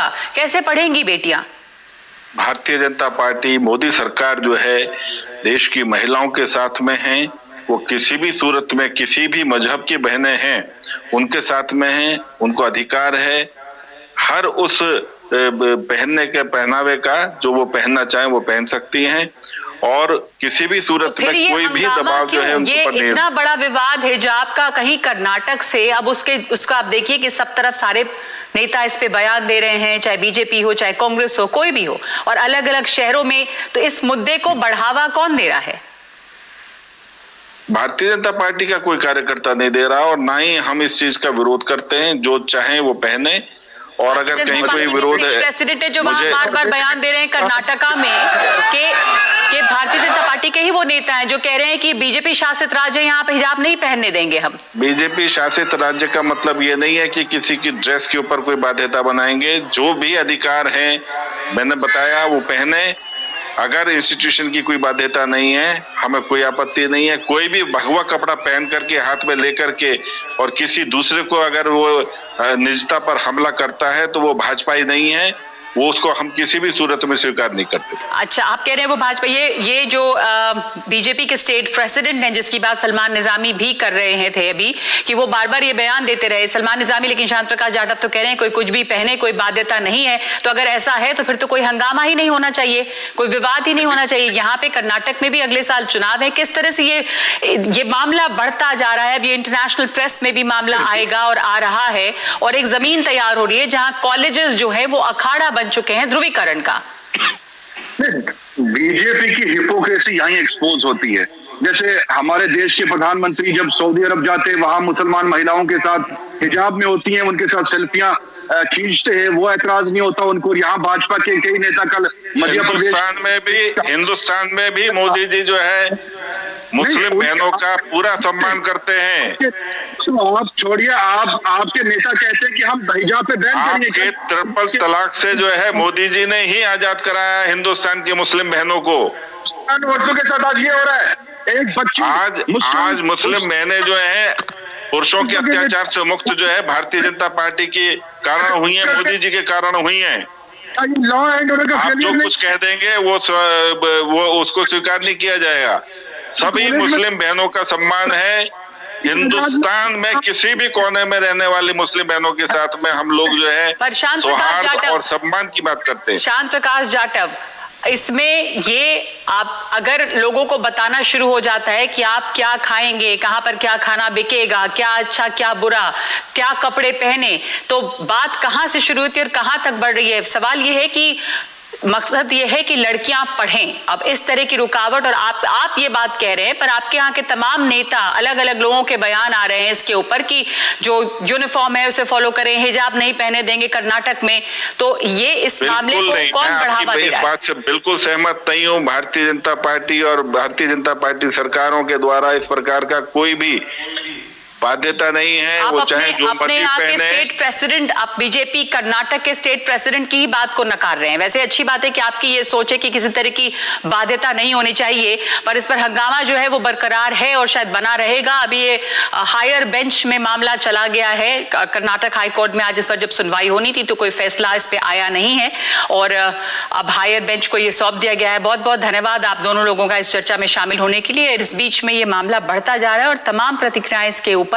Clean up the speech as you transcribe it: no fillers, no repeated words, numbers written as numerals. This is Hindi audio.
होगा, कैसे पढ़ेंगी बेटियां? भारतीय जनता पार्टी, मोदी सरकार जो है देश की महिलाओं के साथ में है। वो किसी भी सूरत में किसी भी मजहब की बहनें हैं उनके साथ में हैं, उनको अधिकार है हर उस पहनने के पहनावे का जो वो पहनना चाहें वो पहन सकती हैं और किसी भी सूरत में कोई भी दबाव जो है उनके ऊपर नहीं। इतना बड़ा विवाद हिजाब का कहीं कर्नाटक से, अब उसका आप देखिए कि सब तरफ सारे नेता इस पे बयान दे रहे हैं, चाहे बीजेपी हो चाहे कांग्रेस हो, कोई भी हो, और अलग अलग शहरों में। तो इस मुद्दे को बढ़ावा कौन दे रहा है? भारतीय जनता पार्टी का कोई कार्यकर्ता नहीं दे रहा और ना ही हम इस चीज का विरोध करते हैं। जो चाहे वो पहने और अगर कहीं कोई विरोध है, प्रेसिडेंट है जो वहां बार बार बयान दे रहे हैं कर्नाटका में कि भारतीय जनता पार्टी के ही वो नेता हैं जो कह रहे हैं कि बीजेपी शासित राज्य यहाँ पे हिजाब नहीं पहनने देंगे हम। बीजेपी शासित राज्य का मतलब ये नहीं है कि किसी की ड्रेस के ऊपर कोई बाध्यता बनाएंगे। जो भी अधिकार है मैंने बताया वो पहने। अगर इंस्टीट्यूशन की कोई बाध्यता नहीं है, हमें कोई आपत्ति नहीं है। कोई भी भगवा कपड़ा पहन करके हाथ में लेकर के और किसी दूसरे को अगर वो निजता पर हमला करता है तो वो भाजपाई नहीं है, वो उसको हम किसी भी सूरत में स्वीकार नहीं करते। अच्छा, आप कह रहे हैं वो भाजपा, ये जो बीजेपी के स्टेट प्रेसिडेंट हैं जिसकी बात सलमान निजामी भी कर रहे हैं थे अभी, कि वो बार बार ये बयान देते रहे सलमान निजामी, लेकिन शांत प्रकाश जाटव तो कह रहे हैं कोई कुछ भी पहने, कोई बाध्यता नहीं है। तो अगर ऐसा है तो फिर तो कोई हंगामा ही नहीं होना चाहिए, कोई विवाद ही नहीं होना चाहिए। यहाँ पे कर्नाटक में भी अगले साल चुनाव है। किस तरह से ये मामला बढ़ता जा रहा है? अब ये इंटरनेशनल प्रेस में भी मामला आएगा और आ रहा है, और एक जमीन तैयार हो रही है जहां कॉलेजेस जो है वो अखाड़ा बन चुके हैं ध्रुवीकरण का। बीजेपी की हिपोक्रेसी यहीं एक्सपोज होती है। जैसे हमारे देश के प्रधानमंत्री जब सऊदी अरब जाते हैं, वहां मुसलमान महिलाओं के साथ हिजाब में होती हैं, उनके साथ सेल्फियां खींचते हैं, वो ऐतराज नहीं होता उनको। यहाँ भाजपा के कई नेता कल मध्य प्रदेश हिंदुस्तान में भी मोदी जी जो है मुस्लिम बहनों का पूरा सम्मान करते हैं। तो आप छोड़िए, आपके नेता कहते हैं कि हम हिजाब पे बैन करेंगे। ट्रिपल तलाक से जो है मोदी जी ने ही आजाद कराया हिंदुस्तान की मुस्लिम बहनों को। औरतों के साथ आज ये हो रहा है। एक बच्ची आज मुस्लिम बहनें जो है पुरुषों के अत्याचार से मुक्त जो है भारतीय जनता पार्टी के कारण हुई है, मोदी जी के कारण हुई है। लॉ एंड ऑर्डर का आप जो कुछ कह देंगे वो उसको स्वीकार नहीं किया जाएगा। सभी मुस्लिम बहनों का सम्मान है। हिंदुस्तान में किसी भी कोने में रहने वाली मुस्लिम बहनों के साथ में हम लोग जो है सौहार्द और सम्मान की बात करते हैं। शांत प्रकाश जाटव, इसमें ये आप अगर लोगों को बताना शुरू हो जाता है कि आप क्या खाएंगे, कहां पर क्या खाना बिकेगा, क्या अच्छा क्या बुरा, क्या कपड़े पहने, तो बात कहां से शुरू होती है और कहां तक बढ़ रही है? सवाल ये है कि मकसद ये है कि लड़कियां पढ़ें। अब इस तरह की रुकावट, और आप ये बात कह रहे हैं, पर आपके यहाँ के तमाम नेता, अलग अलग लोगों के बयान आ रहे हैं इसके ऊपर कि जो यूनिफॉर्म है उसे फॉलो करें, हिजाब नहीं पहने देंगे कर्नाटक में। तो ये इस मामले को कौन बढ़ावा दे रहा है? इस बात से बिल्कुल सहमत नहीं हूँ। भारतीय जनता पार्टी और भारतीय जनता पार्टी सरकारों के द्वारा इस प्रकार का कोई भी बाध्यता नहीं है। वो चाहे जो अपने यहाँ के स्टेट प्रेसिडेंट, आप बीजेपी कर्नाटक के स्टेट प्रेसिडेंट की ही बात को नकार रहे हैं। वैसे अच्छी बात है कि आपकी ये सोच है कि किसी तरह की बाध्यता नहीं होनी चाहिए, पर इस पर हंगामा जो है वो बरकरार है और शायद बना रहेगा। अभी ये हायर बेंच में मामला चला गया है कर्नाटक हाई कोर्ट में। आज इस पर जब सुनवाई होनी थी तो कोई फैसला इस पे आया नहीं है और अब हायर बेंच को ये सौंप दिया गया है। बहुत बहुत धन्यवाद आप दोनों लोगों का इस चर्चा में शामिल होने के लिए। इस बीच में ये मामला बढ़ता जा रहा है और तमाम प्रतिक्रियाएं इसके ऊपर